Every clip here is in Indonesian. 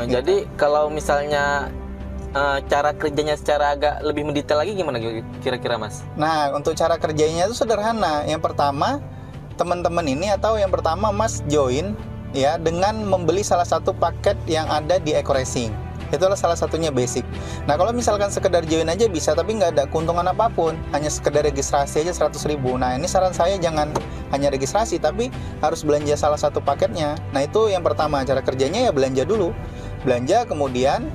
Gitu. Jadi kalau misalnya cara kerjanya secara agak lebih mendetail lagi gimana kira-kira Mas? Nah, untuk cara kerjanya itu sederhana. Yang pertama, teman-teman ini atau yang pertama Mas join ya dengan membeli salah satu paket yang ada di Eco Racing. Itulah salah satunya basic. Nah, kalau misalkan sekedar join aja bisa, tapi nggak ada keuntungan apapun, hanya sekedar registrasi aja 100.000. Nah, ini saran saya jangan hanya registrasi, tapi harus belanja salah satu paketnya. Nah, itu yang pertama, cara kerjanya ya belanja dulu. Belanja, kemudian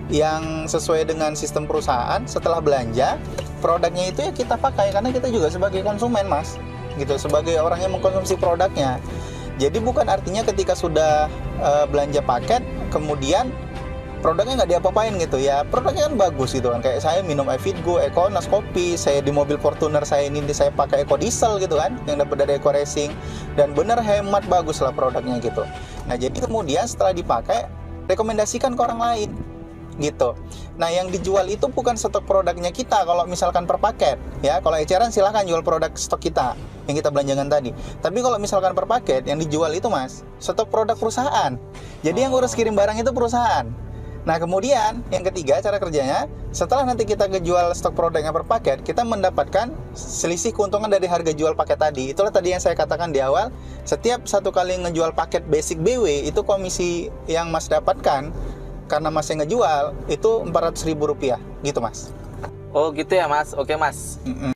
yang sesuai dengan sistem perusahaan, setelah belanja, produknya itu ya kita pakai, karena kita juga sebagai konsumen, Mas. Gitu, sebagai orang yang mengkonsumsi produknya. Jadi bukan artinya ketika sudah belanja paket, kemudian produknya nggak diapa-apain gitu ya. Produknya kan bagus gitu kan, kayak saya minum Evigo, Econas kopi, saya di mobil Fortuner saya ini saya pakai Eco Diesel gitu kan, yang dapat dari Eco Racing, dan bener hemat, bagus lah produknya gitu. Nah, jadi kemudian setelah dipakai, rekomendasikan ke orang lain gitu. Nah, yang dijual itu bukan stok produknya kita kalau misalkan per paket ya. Kalau eceran silahkan jual produk stok kita yang kita belanjakan tadi. Tapi kalau misalkan per paket yang dijual itu Mas, stok produk perusahaan. Jadi yang urus kirim barang itu perusahaan. Nah, kemudian yang ketiga cara kerjanya, setelah nanti kita ngejual stok produknya per paket, kita mendapatkan selisih keuntungan dari harga jual paket tadi. Itulah tadi yang saya katakan di awal, setiap satu kali ngejual paket basic BW, itu komisi yang Mas dapatkan karena Mas yang ngejual itu Rp400.000 gitu Mas. Oh gitu ya Mas, oke Mas.